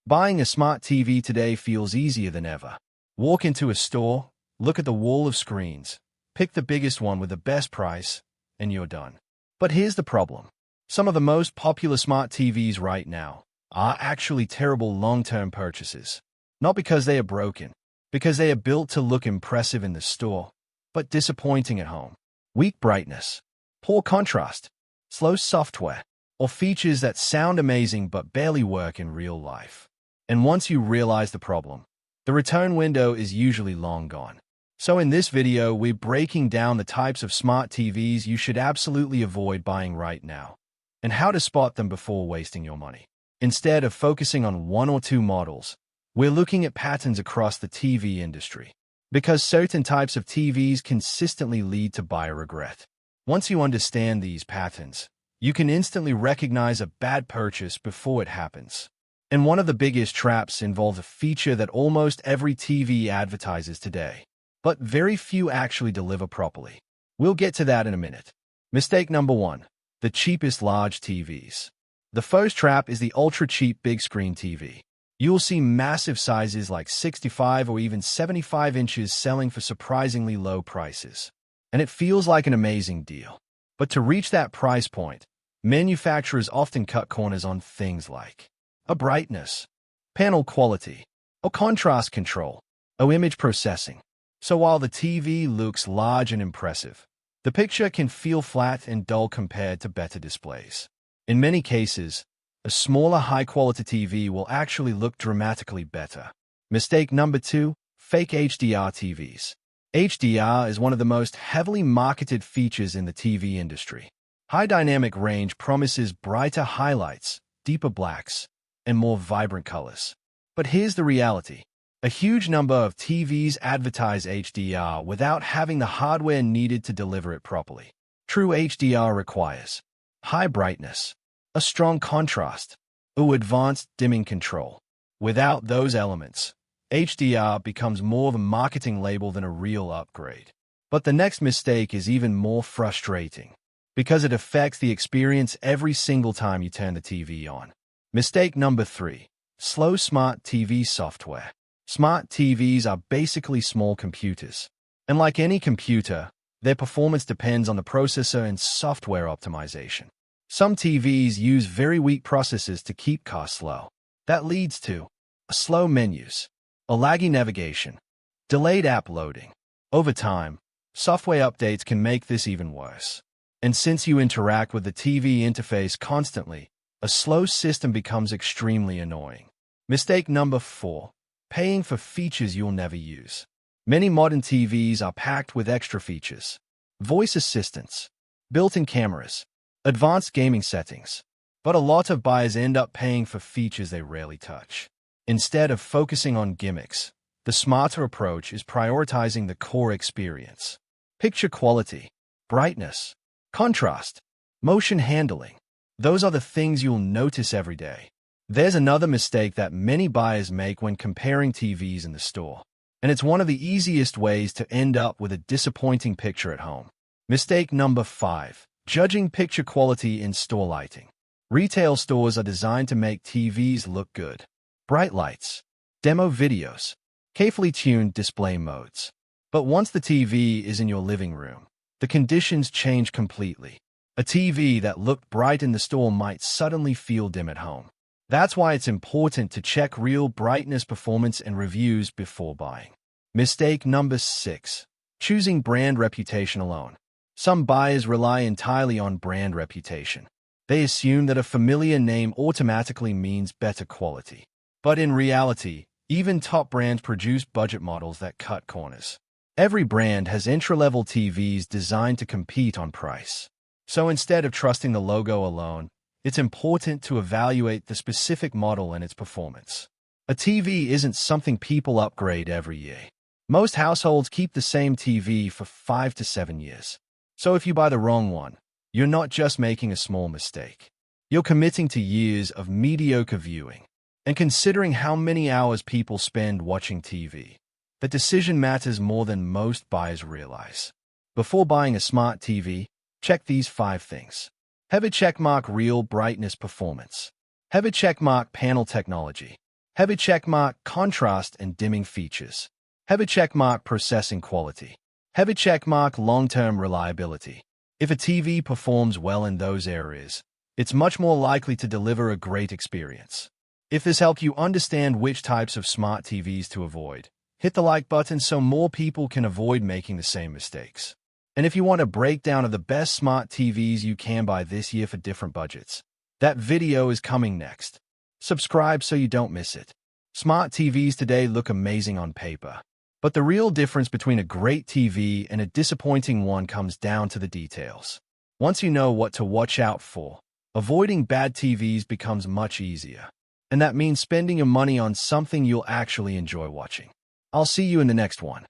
Buying a smart TV today feels easier than ever. Walk into a store, look at the wall of screens, pick the biggest one with the best price, and you're done. But here's the problem. Some of the most popular smart TVs right now are actually terrible long-term purchases. Not because they are broken, because they are built to look impressive in the store, but disappointing at home. Weak brightness, poor contrast, slow software, or features that sound amazing but barely work in real life. And once you realize the problem, the return window is usually long gone. So in this video, we're breaking down the types of smart TVs you should absolutely avoid buying right now, and how to spot them before wasting your money. Instead of focusing on one or two models, we're looking at patterns across the TV industry, because certain types of TVs consistently lead to buyer regret. Once you understand these patterns, you can instantly recognize a bad purchase before it happens. And one of the biggest traps involves a feature that almost every TV advertises today, but very few actually deliver properly. We'll get to that in a minute. Mistake number 1. The cheapest large TVs. The first trap is the ultra-cheap big-screen TV. You'll see massive sizes like 65 or even 75 inches selling for surprisingly low prices. And it feels like an amazing deal. But to reach that price point, manufacturers often cut corners on things like brightness, panel quality, or contrast control, or image processing. So while the TV looks large and impressive, the picture can feel flat and dull compared to better displays. In many cases, a smaller high-quality TV will actually look dramatically better. Mistake number 2, fake HDR TVs. HDR is one of the most heavily marketed features in the TV industry. High dynamic range promises brighter highlights, deeper blacks, and more vibrant colors. But here's the reality. A huge number of TVs advertise HDR without having the hardware needed to deliver it properly. True HDR requires high brightness, a strong contrast, or advanced dimming control. Without those elements, HDR becomes more of a marketing label than a real upgrade. But the next mistake is even more frustrating, because it affects the experience every single time you turn the TV on. Mistake number 3. Slow smart TV software. Smart TVs are basically small computers. And like any computer, their performance depends on the processor and software optimization. Some TVs use very weak processors to keep costs low. That leads to slow menus, a laggy navigation, delayed app loading. Over time, software updates can make this even worse. And since you interact with the TV interface constantly, a slow system becomes extremely annoying. Mistake number 4. Paying for features you'll never use. Many modern TVs are packed with extra features. Voice assistants, built-in cameras, advanced gaming settings. But a lot of buyers end up paying for features they rarely touch. Instead of focusing on gimmicks, the smarter approach is prioritizing the core experience. Picture quality, brightness, contrast, motion handling. Those are the things you'll notice every day. There's another mistake that many buyers make when comparing TVs in the store, and it's one of the easiest ways to end up with a disappointing picture at home. Mistake number 5. Judging picture quality in store lighting. Retail stores are designed to make TVs look good. Bright lights, demo videos, carefully tuned display modes. But once the TV is in your living room, the conditions change completely. A TV that looked bright in the store might suddenly feel dim at home. That's why it's important to check real brightness performance and reviews before buying. Mistake number 6. Choosing brand reputation alone. Some buyers rely entirely on brand reputation. They assume that a familiar name automatically means better quality. But in reality, even top brands produce budget models that cut corners. Every brand has entry-level TVs designed to compete on price. So instead of trusting the logo alone, it's important to evaluate the specific model and its performance. A TV isn't something people upgrade every year. Most households keep the same TV for 5 to 7 years. So if you buy the wrong one, you're not just making a small mistake. You're committing to years of mediocre viewing. And considering how many hours people spend watching TV, the decision matters more than most buyers realize. Before buying a smart TV, check these 5 things. Have a checkmark real brightness performance. Have a checkmark panel technology. Heavy checkmark, contrast and dimming features. Heavy checkmark, processing quality. Heavy checkmark, long-term reliability. If a TV performs well in those areas, it's much more likely to deliver a great experience. If this helped you understand which types of smart TVs to avoid, hit the like button so more people can avoid making the same mistakes. And if you want a breakdown of the best smart TVs you can buy this year for different budgets, that video is coming next. Subscribe so you don't miss it. Smart TVs today look amazing on paper, but the real difference between a great TV and a disappointing one comes down to the details. Once you know what to watch out for, avoiding bad TVs becomes much easier. And that means spending your money on something you'll actually enjoy watching. I'll see you in the next one.